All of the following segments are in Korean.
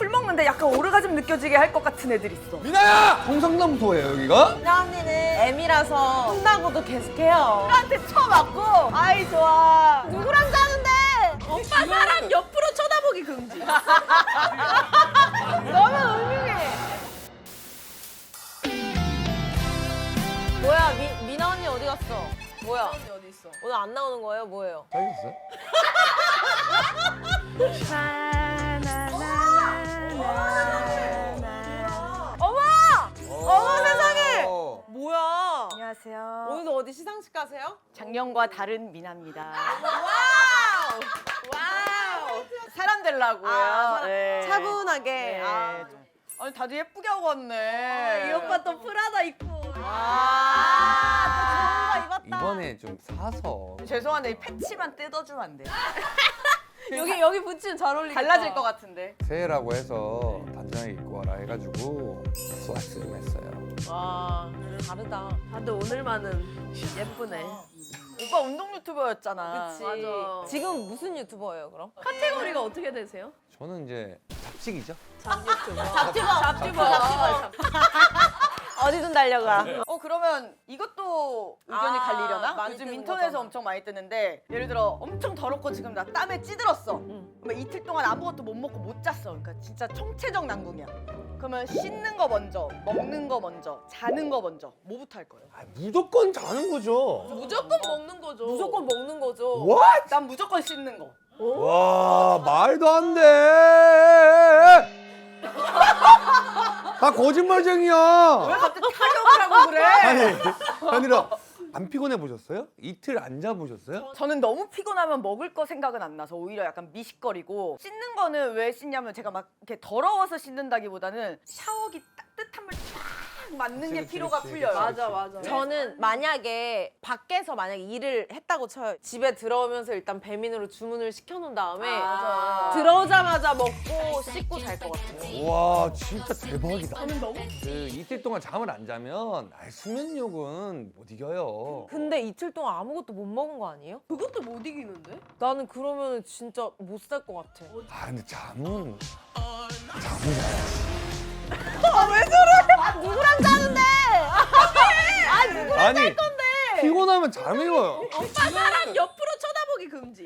술 먹는데 약간 오르가즘 느껴지게 할 것 같은 애들 있어. 미나야! 성상남소예요 여기가? 미나 언니는 M이라서 혼나고도 계속해요. 나한테 쳐맞고 아이 좋아. 누구랑 자는데? 오빠 사람 옆으로 쳐다보기 금지. 너무 은밀해. 뭐야, 미나 언니 어디 갔어? 뭐야? 언니 어디 있어? 오늘 안 나오는 거예요? 뭐예요? 잘했어요? 어머! 어머 세상에! 뭐야? 안녕하세요. 오늘도 어디 시상식 가세요? 작년과 다른 미나입니다. 와우! 와우! 사람 되려고요. 아, 네. 차분하게. 네. 아, 아니 다들 예쁘게 하고 왔네. 이 오빠 또 프라다 입고. 아, 또 좋은 거 입었다. 이번에 좀 사서 죄송한데 이 패치만 뜯어주면 안 돼? 여기 붙이면 잘 어울리겠다. 달라질 것 같은데. 새해라고 해서 단정하게 입고 와라 해가지고 슬라이스 좀 했어요. 와, 다르다. 다들 오늘만은 예쁘네. 오빠 운동 유튜버였잖아. 그치. 맞아. 지금 무슨 유튜버예요, 그럼? 카테고리가 어떻게 되세요? 저는 이제 잡식이죠. 잡지버. 어디든 달려가. 그러면 이것도 의견이 아, 갈리려나? 많이 요즘 뜨는 인터넷에서 거잖아. 엄청 많이 뜨는데 예를 들어 엄청 더럽고 지금 나 땀에 찌들었어. 그러면 이틀 동안 아무것도 못 먹고 못 잤어. 그러니까 진짜 총체적 난궁이야. 그러면 씻는 거 먼저, 먹는 거 먼저, 자는 거 먼저 뭐부터 할 거예요? 무조건 자는 거죠. 무조건 먹는 거죠. 무조건 먹는 거죠. What? 난 무조건 씻는 거. 와 말도 안 돼. 다 거짓말쟁이야. 왜 갑자기 타격을 하고 그래? 아니라 안 피곤해 보셨어요? 이틀 안 자 보셨어요? 저는 너무 피곤하면 먹을 거 생각은 안 나서 오히려 약간 미식거리고 씻는 거는 왜 씻냐면 제가 막 이렇게 더러워서 씻는다기보다는 샤워기 따뜻한 물 쫙 맞는 게 그치, 피로가 그치, 풀려요. 그치. 맞아. 저는 만약에 밖에서 만약에 일을 했다고 쳐요. 집에 들어오면서 일단 배민으로 주문을 시켜놓은 다음에 맞아. 들어오자마자 먹고 씻고 잘 것 같아요. 와 진짜 대박이다. 저는 너무 그 이틀 동안 잠을 안 자면 수면력은 못 이겨요. 근데 이틀 동안 아무것도 못 먹은 거 아니에요? 그것도 못 이기는데? 나는 그러면 진짜 못 살 것 같아. 아 근데 잠은 자야지. 누구랑 자는데? 아니 피곤하면 잠이 와요. 사람 옆으로 쳐다보기 금지.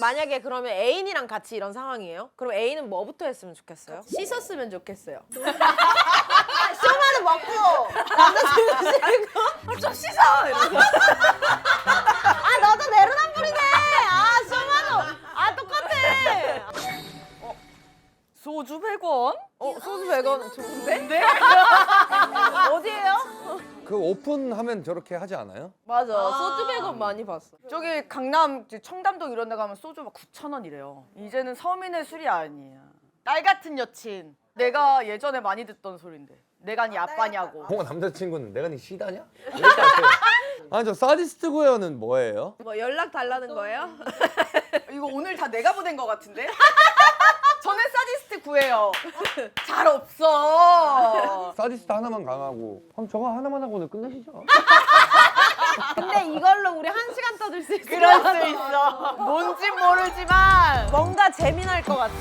만약에 그러면 애인이랑 같이 이런 상황이에요? 그럼 애인은 뭐부터 했으면 좋겠어요? 씻었으면 좋겠어요. 쇼마를 먹고 남자친구 싫고 좀 씻어! 이러고. 아 너도 내로남불이네. 아 쇼마도 아 똑같아. 소주 100원? 소주 100원 좋은데? 네? 어디예요? 그 오픈하면 저렇게 하지 않아요? 맞아. 소주 100원 많이 봤어. 저기 강남 청담동 이런 데 가면 소주 막 9,000원이래요. 이제는 서민의 술이 아니야. 딸 같은 여친. 내가 예전에 많이 듣던 소린데. 내가 네 아빠냐고. 남자친구는 내가 네 시다냐? 이렇게 하세요. 아니 저 사디스트 구애어는 뭐예요? 뭐 연락 달라는 거예요? 이거 오늘 다 내가 보낸 것 같은데? 저는 사디스트 구해요. 잘 없어. 사디스트 하나만 강하고 그럼 저거 하나만 하고 오늘 끝내시죠. 근데 이걸로 우리 1시간 떠들 수 있어. 그럴 수 있어. 뭔진 모르지만. 뭔가 재미날 것 같아.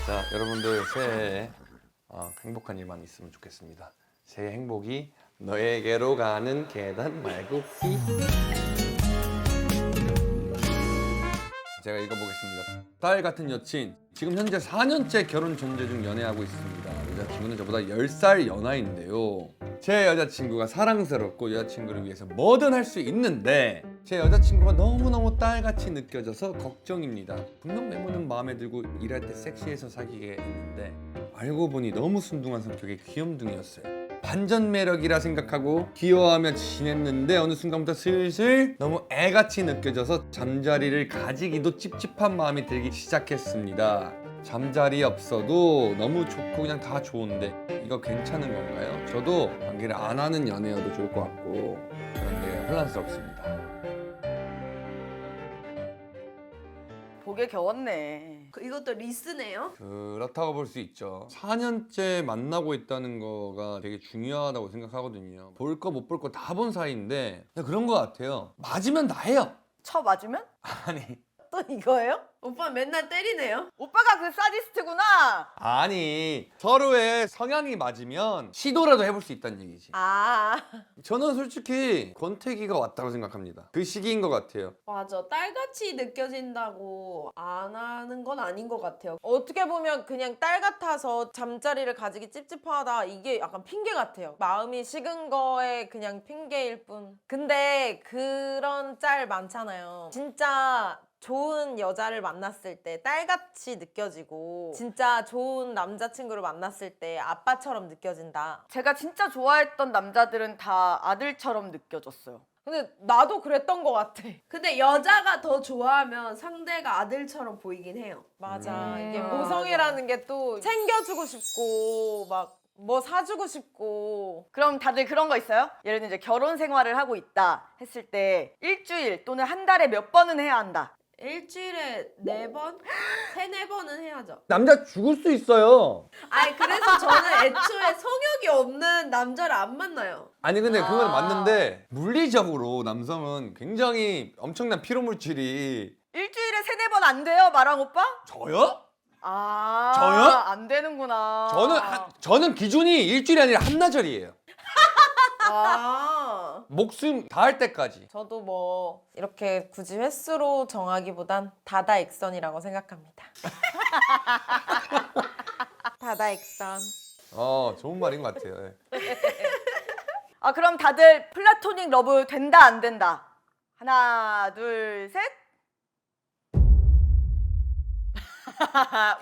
자 여러분들 새해에 행복한 일만 있으면 좋겠습니다. 새해 행복이 너에게로 가는 계단 말고기. 제가 읽어보겠습니다. 딸 같은 여친. 지금 현재 4년째 결혼 전제 중 연애하고 있습니다. 여자친구는 저보다 10살 연하인데요. 제 여자친구가 사랑스럽고 여자친구를 위해서 뭐든 할 수 있는데 제 여자친구가 너무너무 딸같이 느껴져서 걱정입니다. 분명 외모는 마음에 들고 일할 때 섹시해서 사귀게 했는데 알고 보니 너무 순둥한 성격의 귀염둥이였어요. 반전 매력이라 생각하고 귀여워하며 지냈는데 어느 순간부터 슬슬 너무 애같이 느껴져서 잠자리를 가지기도 찝찝한 마음이 들기 시작했습니다. 잠자리 없어도 너무 좋고 그냥 다 좋은데 이거 괜찮은 건가요? 저도 관계를 안 하는 연애여도 좋을 것 같고 그런데 혼란스럽습니다. 겨우게 겨웠네. 이것도 리스네요. 그렇다고 볼 수 있죠. 4년째 만나고 있다는 거가 되게 중요하다고 생각하거든요. 볼 거 못 볼 거 다 본 사이인데 그냥 그런 거 같아요. 맞으면 다 해요. 쳐 맞으면? 아니 또 이거예요? 오빠 맨날 때리네요. 오빠가 그 사디스트구나. 아니 서로의 성향이 맞으면 시도라도 해볼 수 있다는 얘기지. 아 저는 솔직히 권태기가 왔다고 생각합니다. 그 시기인 것 같아요. 맞아. 딸같이 느껴진다고 안 하는 건 아닌 것 같아요. 어떻게 보면 그냥 딸 같아서 잠자리를 가지기 찝찝하다 이게 약간 핑계 같아요. 마음이 식은 거에 그냥 핑계일 뿐. 근데 그런 짤 많잖아요. 진짜 좋은 여자를 만났을 때 딸같이 느껴지고 진짜 좋은 남자친구를 만났을 때 아빠처럼 느껴진다. 제가 진짜 좋아했던 남자들은 다 아들처럼 느껴졌어요. 근데 나도 그랬던 것 같아. 근데 여자가 더 좋아하면 상대가 아들처럼 보이긴 해요. 맞아. 음. 이게 모성애라는 게 또 챙겨주고 싶고 막 뭐 사주고 싶고. 그럼 다들 그런 거 있어요? 예를 들면 이제 결혼 생활을 하고 있다 했을 때 일주일 또는 한 달에 몇 번은 해야 한다. 일주일에 4번? 3-4번은 해야죠. 남자 죽을 수 있어요. 아니 그래서 저는 애초에 성욕이 없는 남자를 안 만나요. 아니 근데 그건 아. 맞는데 물리적으로 남성은 굉장히 엄청난 피로 물질이 일주일에 3-4번 안 돼요, 마랑 오빠? 저요? 아, 저요? 안 되는구나. 저는 기준이 일주일이 아니라 한나절이에요. 아. 목숨 다할 때까지. 저도 뭐 이렇게 굳이 횟수로 정하기보단 다다익선이라고 생각합니다. 다다익선. 좋은 말인 것 같아요. 예. 아, 그럼 다들 플라토닉 러브 된다, 안 된다? 하나, 둘, 셋.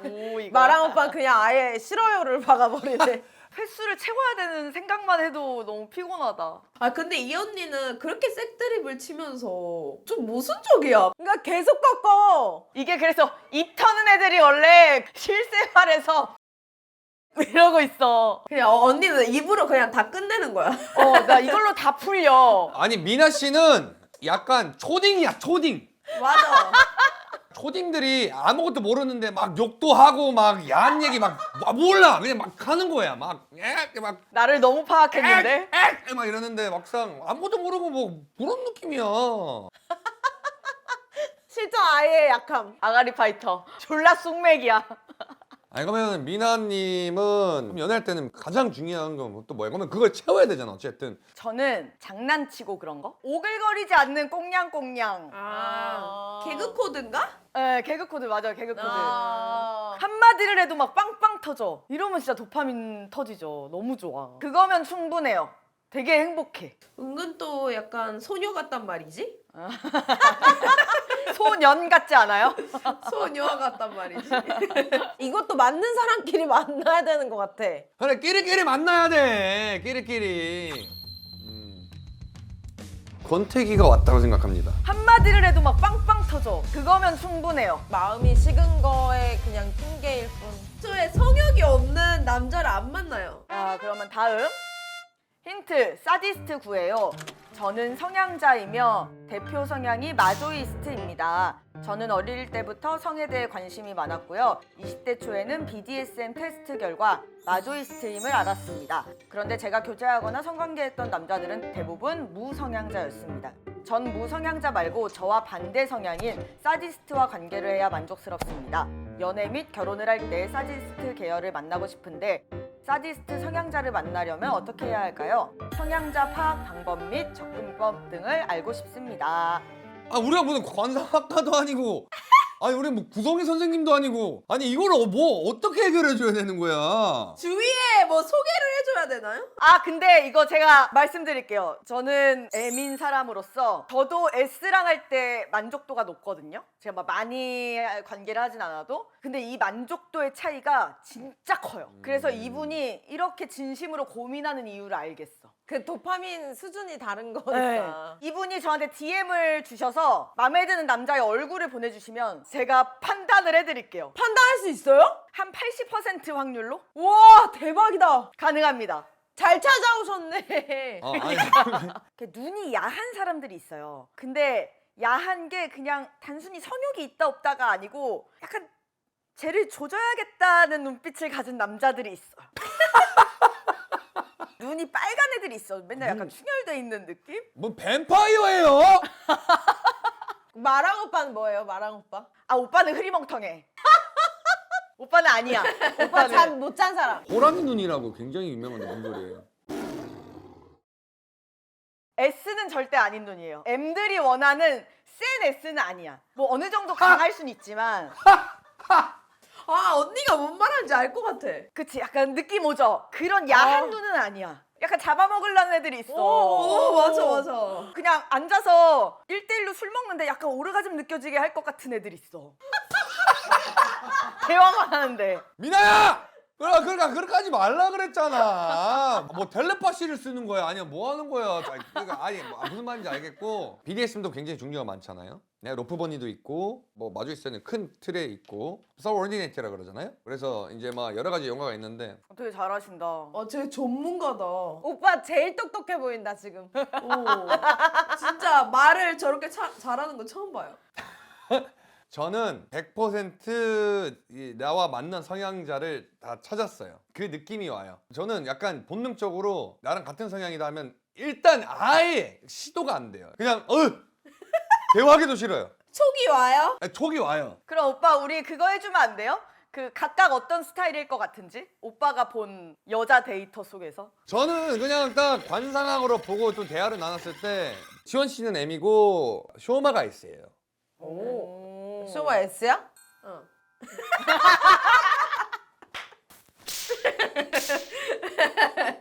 오, 이거. 마랑 오빠 그냥 아예 싫어요를 박아버리네. 횟수를 채워야 되는 생각만 해도 너무 피곤하다. 아 근데 이 언니는 그렇게 색드립을 치면서 좀 모순적이야. 그러니까 계속 꺾어. 이게 그래서 입 터는 애들이 원래 실생활에서 이러고 있어. 그냥 언니는 입으로 그냥 다 끝내는 거야. 나 이걸로 다 풀려. 아니 미나 씨는 약간 초딩이야 초딩. 맞아. 초딩들이 아무것도 모르는데 막 욕도 하고 막 야한 얘기 막 몰라 그냥 막 하는 거야 막 나를 너무 파악했는데. 막 이러는데 막상 아무것도 모르고 뭐 그런 느낌이야. 실전 아예 약함. 아가리 파이터. 졸라 쑥맥이야. 아니 그러면 미나님은 연애할 때는 가장 중요한 건 또 뭐야? 그러면 그걸 채워야 되잖아 어쨌든. 저는 장난치고 그런 거? 오글거리지 않는 꽁냥꽁냥. 아. 개그 코드인가? 네, 개그 코드 맞아요, 개그 코드. 아. 한마디를 해도 막 빵빵 터져. 이러면 진짜 도파민 터지죠. 너무 좋아. 그거면 충분해요. 되게 행복해. 은근 또 약간 소녀 같단 말이지? 소년 같지 않아요? 소녀 같단 말이지. 이것도 맞는 사람끼리 만나야 되는 것 같아. 그래 끼리끼리 만나야 돼 끼리끼리. 권태기가 왔다고 생각합니다. 한마디를 해도 막 빵빵 터져. 그거면 충분해요. 마음이 식은 거에 그냥 핑계일 뿐. 애초에 성욕이 없는 남자를 안 만나요. 자, 그러면 다음 힌트, 사디스트 구예요. 저는 성향자이며 대표 성향이 마조이스트입니다. 저는 어릴 때부터 성에 대해 관심이 많았고요. 20대 초에는 BDSM 테스트 결과 마조이스트임을 알았습니다. 그런데 제가 교제하거나 성관계했던 남자들은 대부분 무성향자였습니다. 전 무성향자 말고 저와 반대 성향인 사디스트와 관계를 해야 만족스럽습니다. 연애 및 결혼을 할 때 사디스트 계열을 만나고 싶은데 사디스트 성향자를 만나려면 어떻게 해야 할까요? 성향자 파악 방법 및 접근법 등을 알고 싶습니다. 아 우리가 무슨 관상학과도 아니고 아니 우리 뭐 구성희 선생님도 아니고 아니 이걸 뭐 어떻게 해결해줘야 되는 거야? 주위에 뭐 소개를 해줘야 되나요? 아, 근데 이거 제가 말씀드릴게요. 저는 애민 사람으로서 저도 S랑 할 때 만족도가 높거든요. 제가 막 많이 관계를 하진 않아도. 근데 이 만족도의 차이가 진짜 커요. 그래서 이분이 이렇게 진심으로 고민하는 이유를 알겠어. 그 도파민 수준이 다른 네. 거니까. 이분이 저한테 DM을 주셔서 마음에 드는 남자의 얼굴을 보내주시면 제가 판단을 해드릴게요. 판단할 수 있어요? 한 80% 확률로 와 대박이다. 가능합니다. 잘 찾아오셨네. 아니 이렇게 눈이 야한 사람들이 있어요. 근데 야한 게 그냥 단순히 성욕이 있다 없다가 아니고 약간 쟤를 조져야겠다는 눈빛을 가진 남자들이 있어요. 눈이 빨간 애들이 있어. 맨날 약간 충혈돼 있는 느낌? 뭐 뱀파이어예요? 마랑 오빠는 뭐예요? 마랑 오빠? 아 오빠는 흐리멍텅해. 오빠는 아니야. 오빠 오빠는 잠 못 잔 사람. 호랑이 눈이라고 굉장히 유명한데 뭔 소리예요? S는 절대 아닌 눈이에요. M들이 원하는 센 S는 아니야. 뭐 어느 정도 강할 순 있지만 아 언니가 뭔 말하는지 알 것 같아. 그치 약간 느낌 오죠? 그런 야한 눈은 아니야. 약간 잡아먹으려는 애들이 있어. 오 맞아. 그냥 앉아서 1대1로 술 먹는데 약간 오르가즘 느껴지게 할 것 같은 애들 있어. 대화만 하는데. 미나야! 그러니까 그렇게 하지 말라 그랬잖아. 뭐 텔레파시를 쓰는 거야? 아니야 뭐 하는 거야? 그러니까 아니 무슨 말인지 알겠고 BDSM도 굉장히 종류가 많잖아요. 네, 로프 버니도 있고 뭐 마주 있는 큰 틀에 있고 서브오르디네이트라 그러잖아요. 그래서 이제 막 여러 가지 영화가 있는데 되게 잘하신다. 쟤 전문가다. 오빠 제일 똑똑해 보인다 지금. 오. 진짜 말을 저렇게 잘하는 거 처음 봐요. 저는 100% 나와 맞는 성향자를 다 찾았어요. 그 느낌이 와요. 저는 약간 본능적으로 나랑 같은 성향이다 하면 일단 아예 시도가 안 돼요. 그냥 대화하기도 싫어요. 촉이 와요? 아니, 촉이 와요. 그럼 오빠 우리 그거 해주면 안 돼요? 그 각각 어떤 스타일일 것 같은지? 오빠가 본 여자 데이터 속에서? 저는 그냥 딱 관상학으로 보고 좀 대화를 나눴을 때 지원 씨는 M이고 쇼마가 S예요. 오. 쇼마 S야? 응.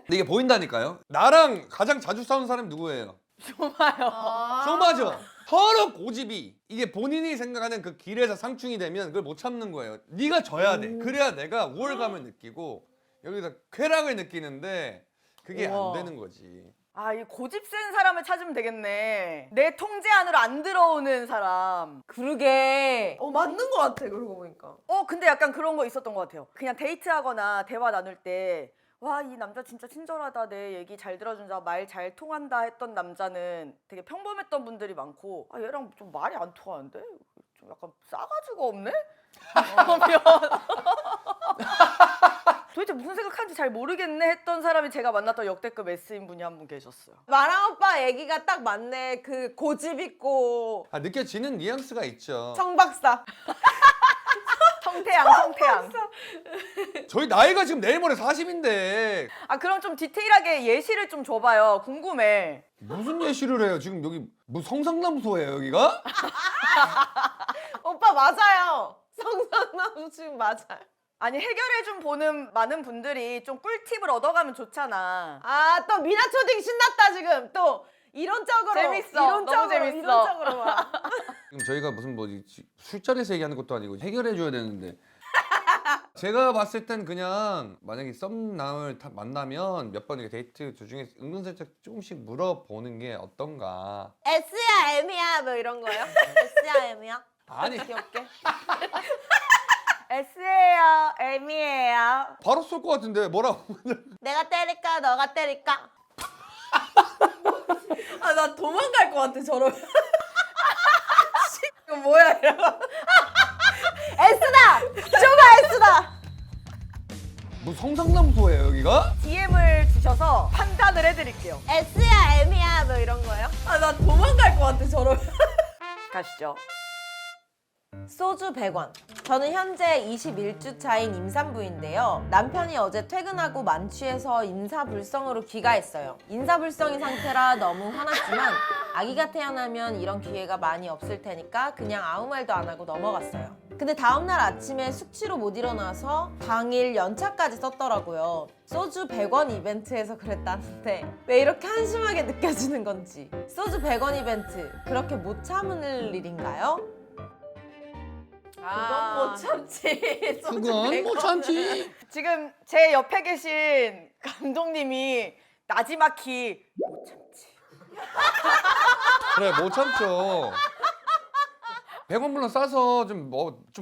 근데 이게 보인다니까요. 나랑 가장 자주 싸운 사람이 누구예요? 좋아요. 쇼마죠. 서로 고집이 이게 본인이 생각하는 그 길에서 상충이 되면 그걸 못 참는 거예요. 네가 져야 돼. 그래야 내가 우월감을 느끼고 여기서 쾌락을 느끼는데 그게 안 우와. 되는 거지. 아, 이 고집 센 사람을 찾으면 되겠네. 내 통제 안으로 안 들어오는 사람. 그러게. 맞는 것 같아 그러고 보니까. 근데 약간 그런 거 있었던 것 같아요. 그냥 데이트하거나 대화 나눌 때 와, 이 남자 진짜 친절하다. 내 얘기 잘 들어준다. 말 잘 통한다 했던 남자는 되게 평범했던 분들이 많고 아, 얘랑 좀 말이 안 통하는데? 좀 약간 싸가지가 없네? 그러면 도대체 무슨 생각하는지 잘 모르겠네 했던 사람이 제가 만났던 역대급 S인 분이 한 분 계셨어요. 마랑 오빠 얘기가 딱 맞네. 그 고집 있고 느껴지는 뉘앙스가 있죠. 성박사. 성태양. 저희 나이가 지금 내일 모레 40인데 아, 그럼 좀 디테일하게 예시를 좀 줘봐요. 궁금해. 무슨 예시를 해요? 지금 여기 뭐 성상남소예요 여기가? 오빠 맞아요. 성상남 지금 맞아요. 아니, 해결해준 보는 많은 분들이 좀 꿀팁을 얻어가면 좋잖아. 아, 또 미나 초딩 신났다 지금. 또 이론적으로. 재밌어. 이론적으로, 너무 재밌어. 이론적으로 막. 지금 저희가 무슨 뭐 술자리에서 얘기하는 것도 아니고 해결해줘야 되는데 제가 봤을 땐 그냥 만약에 썸남을 만나면 몇 번 이렇게 데이트 도중에 은근슬쩍 조금씩 물어보는 게 어떤가. S야 M이야 뭐 이런 거요? S야 M이야? 아니 귀엽게. S예요, M이에요. 바로 쏠 것 같은데 뭐라고. 내가 때릴까 너가 때릴까? 나 도망갈 것 같아 저러면. 이거 뭐야 이러고. S다! 쇼마 S다! 뭐 성상남소예요 여기가? DM을 주셔서 판단을 해드릴게요. S야 M이야 뭐 이런 거요? 나 도망갈 것 같아 저러면. 가시죠. 소주 100원. 저는 현재 21주 차인 임산부인데요. 남편이 어제 퇴근하고 만취해서 인사불성으로 귀가했어요. 인사불성인 상태라 너무 화났지만 아기가 태어나면 이런 기회가 많이 없을 테니까 그냥 아무 말도 안 하고 넘어갔어요. 근데 다음날 아침에 숙취로 못 일어나서 당일 연차까지 썼더라고요. 소주 100원 이벤트에서 그랬다는데 왜 이렇게 한심하게 느껴지는 건지. 소주 100원 이벤트 그렇게 못 참을 일인가요? 그건 못 참지. 그건 못 참지. 지금 제 옆에 계신 감독님이 나지막히 못 참지. 그래 못 참죠. 100원 물론 싸서 좀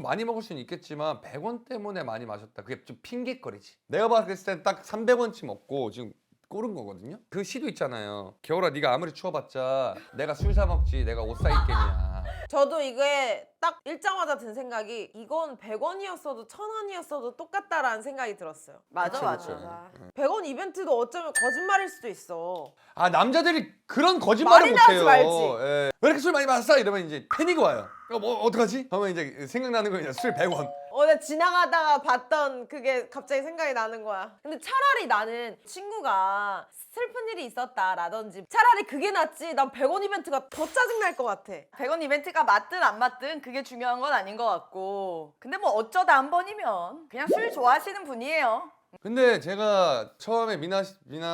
많이 먹을 수는 있겠지만 100원 때문에 많이 마셨다. 그게 좀 핑계거리지. 내가 봤을 땐 딱 300원치 먹고 지금 꼬른 거거든요. 그 시도 있잖아요. 겨울아 네가 아무리 추워봤자 내가 술 사 먹지 내가 옷 사 입겠냐. 저도 이게 딱 읽자마자 든 생각이 이건 100원이었어도 1000원이었어도 똑같다라는 생각이 들었어요. 맞아 그쵸, 맞아. 그쵸. 100원 이벤트도 어쩌면 거짓말일 수도 있어. 아 남자들이 그런 거짓말을 말이나 하지 못해요. 말지. 예. 왜 이렇게 술 많이 마셨어? 이러면 이제 패닉이 와요. 뭐 어떡하지? 하면 이제 생각나는 거 그냥 술 100원. 나 지나가다가 봤던 그게 갑자기 생각이 나는 거야. 근데 차라리 나는 친구가 슬픈 일이 있었다라든지 차라리 그게 낫지. 난 100원 이벤트가 더 짜증날 것 같아. 100원 이벤트가 맞든 안 맞든 그게 중요한 건 아닌 것 같고. 근데 뭐 어쩌다 한 번이면 그냥 술 좋아하시는 분이에요. 근데 제가 처음에 미나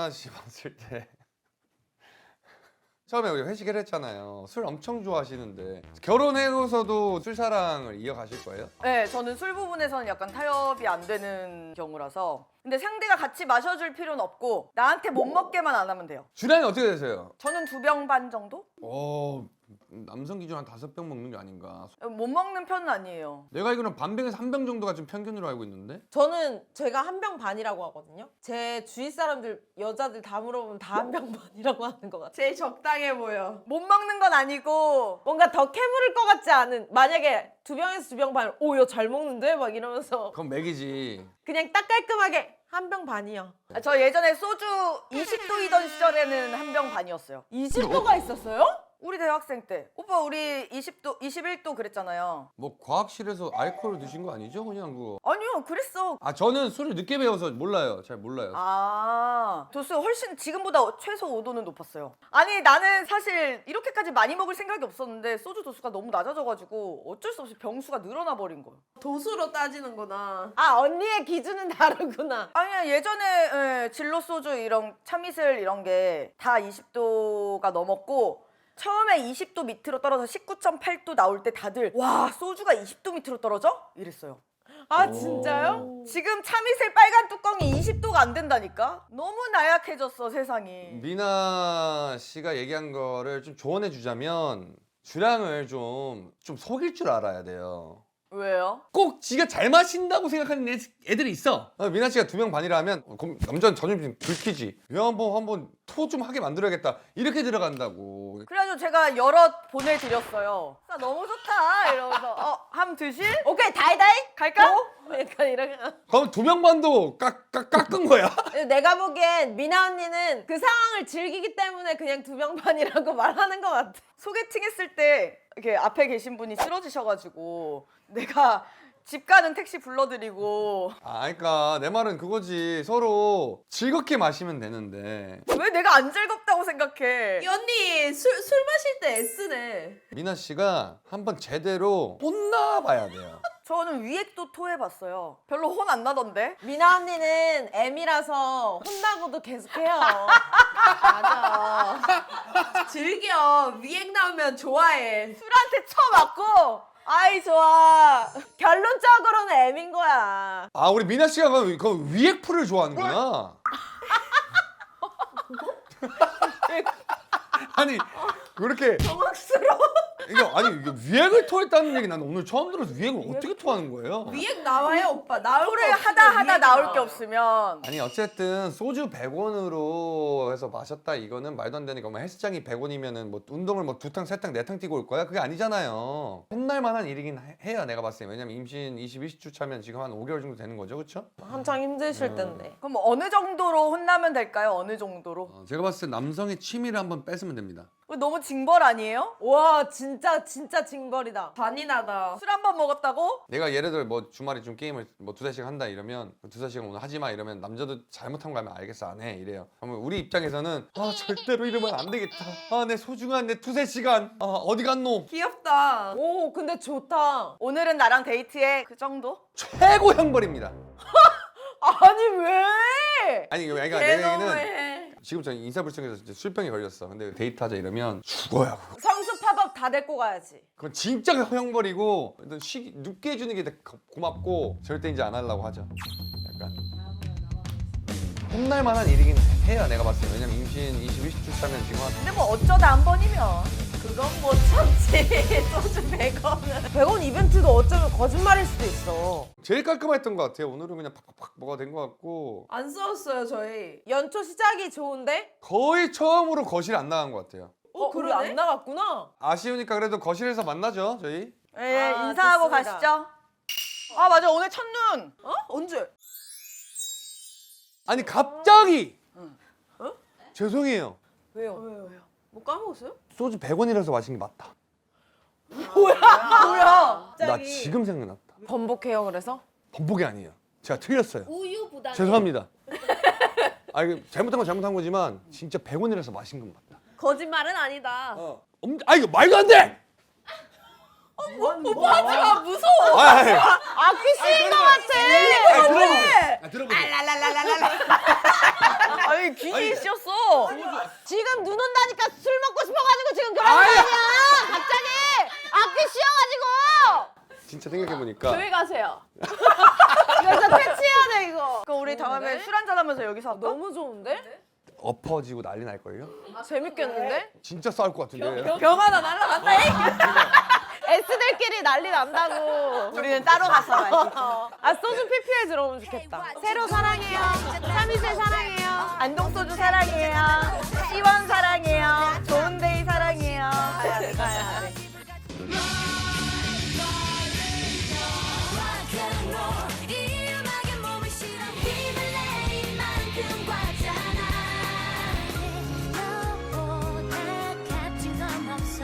씨 봤을 때 처음에 우리 회식을 했잖아요. 술 엄청 좋아하시는데 결혼해서도 술사랑을 이어가실 거예요? 네, 저는 술 부분에서는 약간 타협이 안 되는 경우라서. 근데 상대가 같이 마셔줄 필요는 없고 나한테 못 먹게만 안 하면 돼요. 주량이 어떻게 되세요? 저는 2병 반 정도? 남성 기준 한 5병 먹는 게 아닌가. 못 먹는 편은 아니에요. 내가 알기로는 반병에서 1병 정도가 좀 평균으로 알고 있는데. 저는 제가 한 병 반이라고 하거든요. 제 주위 사람들 여자들 다 물어보면 다 한 병 반이라고 하는 것 같아. 제일 적당해 보여. 못 먹는 건 아니고 뭔가 더 캐물을 것 같지 않은 만약에 2병에서 2병 반, 야 잘 먹는데 막 이러면서 그건 맥이지. 그냥 딱 깔끔하게 한 병 반이요. 저 예전에 소주 20도이던 시절에는 한 병 반이었어요. 20도가 있었어요? 우리 대학생 때. 오빠 우리 20도, 21도 그랬잖아요. 뭐 과학실에서 알코올 드신 거 아니죠? 그냥 그거. 아니요, 그랬어. 아 저는 술을 늦게 배워서 몰라요. 잘 몰라요. 도수 훨씬 지금보다 최소 5도는 높았어요. 아니 나는 사실 이렇게까지 많이 먹을 생각이 없었는데 소주 도수가 너무 낮아져가지고 어쩔 수 없이 병수가 늘어나 버린 거예요. 도수로 따지는구나. 아 언니의 기준은 다르구나. 아니 예전에 진로 소주 이런 참이슬 이런 게 다 20도가 넘었고 처음에 20도 밑으로 떨어져 19.8도 나올 때 다들 와 소주가 20도 밑으로 떨어져? 이랬어요. 아 진짜요? 지금 참이슬 빨간 뚜껑이 20도가 안 된다니까? 너무 나약해졌어 세상이. 미나 씨가 얘기한 거를 좀 조언해 주자면 주량을 좀 속일 줄 알아야 돼요. 왜요? 꼭 지가 잘 마신다고 생각하는 애들이 있어. 미나 씨가 2병 반이라 하면 그럼 남자는 자존심 들키지. 야 한번 토 좀 하게 만들어야겠다. 이렇게 들어간다고. 그래가지고 제가 여럿 보내드렸어요. 아, 너무 좋다 이러면서 함 드실? 오케이 다이다이 갈까? 약간 이렇게. 그럼 2병 반도 깎은 거야. 내가 보기엔 미나 언니는 그 상황을 즐기기 때문에 그냥 2병 반이라고 말하는 것 같아. 소개팅 했을 때 이렇게 앞에 계신 분이 쓰러지셔가지고 내가 집 가는 택시 불러드리고 그러니까 내 말은 그거지. 서로 즐겁게 마시면 되는데. 왜 내가 안 즐겁다고 생각해? 이 언니 술 마실 때 애쓰네. 미나 씨가 한번 제대로 혼나봐야 돼요. 저는 위액도 토해봤어요. 별로 혼 안 나던데? 미나 언니는 M이라서 혼나고도 계속해요. 맞아. 즐겨. 위액 나오면 좋아해. 술한테 쳐맞고 아이 좋아. 결론적으로는 M인 거야. 우리 미나 씨가 그 위액풀을 좋아하는구나. 아니 그렇게 정확스러워. 이게 위액을 토했다는 얘기 난 오늘 처음 들어서 위액을 어떻게 토하는 거예요? 위액 나와요 오빠. 나올 거 토를 없으면 하다 위액이 나올 나와. 게 없으면 아니 어쨌든 소주 100원으로 해서 마셨다 이거는 말도 안 되니까 뭐 헬스장이 100원이면은 뭐 운동을 뭐 2탕 3탕 4탕 뛰고 올 거야? 그게 아니잖아요. 혼날 만한 일이긴 해요 내가 봤을 때. 왜냐면 임신 21주 차면 지금 한 5개월 정도 되는 거죠, 그렇죠? 한창 힘드실 텐데. 그럼 뭐 어느 정도로 혼나면 될까요? 어느 정도로? 제가 봤을 때 남성의 취미를 한번 뺏으면 됩니다. 너무 징벌 아니에요? 와 진짜 징벌이다. 잔인하다. 술 한 번 먹었다고? 내가 예를 들어 뭐 주말에 좀 게임을 뭐 2-3시간 한다 이러면 2-3시간 오늘 하지 마 이러면 남자도 잘못한 거 하면 알겠어 안 해 이래요. 그러면 우리 입장에서는 절대로 이러면 안 되겠다. 내 소중한 내 2-3시간 어디 갔노? 귀엽다. 오 근데 좋다. 오늘은 나랑 데이트해 그 정도? 최고 형벌입니다. 아니 왜? 아니 그러니까 내 얘기는 개너무해. 지금 저 인사불성에서 진짜 술병에 걸렸어. 근데 데이트하자 이러면 죽어야. 성수 팝업 다 데리고 가야지. 그건 진짜 형벌이고 눕게 해주는 게 고맙고 절대 이제 안 하려고 하죠. 약간 혼날 만한 일이긴 해요 내가 봤을 때. 왜냐면 임신 21주 차면 지금 한 근데 뭐 어쩌다 한 번이면 그건 못 참지. 소주 100원은 100원 이벤트도 어쩌면 거짓말일 수도 있어. 제일 깔끔했던 것 같아요. 오늘은 그냥 팍팍팍 뭐가 된 것 같고 안 싸웠어요 저희. 연초 시작이 좋은데? 거의 처음으로 거실 안 나간 것 같아요. 우리 그러네? 안 나갔구나. 아쉬우니까 그래도 거실에서 만나죠 저희. 예, 아, 인사하고 좋습니다. 가시죠. 아 맞아 오늘 첫눈. 언제? 아니 갑자기 죄송해요. 왜요? 뭐 까먹었어요? 소주 100원이라서 마신 게 맞다. 뭐야? 나 지금 생각났다. 번복해요 그래서? 번복이 아니에요. 제가 틀렸어요. 우유보다. 죄송합니다. 아 이거 잘못한 건 잘못한 거지만 진짜 100원이라서 마신 건 맞다. 거짓말은 아니다. 아 이거 말도 안 돼! 오빠 하지마 무서워. 악기 쓰인 것 같아. 들어보세요. 아니 귀신이 씌었어. 지금 눈 온다니까 술 먹고 싶어가지고 지금 그런 거 아니야. 갑자기 악기 씌워가지고. 진짜 생각해보니까 조용히 가세요. 이거 진짜 퇴치해야 돼 이거. 그럼 우리 다음에 술 한잔 하면서 여기서 할까? 너무 좋은데? 엎어지고 난리 날걸요? 재밌겠는데? 진짜 싸울 것 같은데. 병 하나 날라간다. S들끼리 난리 난다고. 우리는 따로 가서 마시지. 아 소주 PPL 들어오면 좋겠다. 새로 사랑해요. 3일째 사랑해요. 안동 소주 사랑해요. 시원 사랑해요.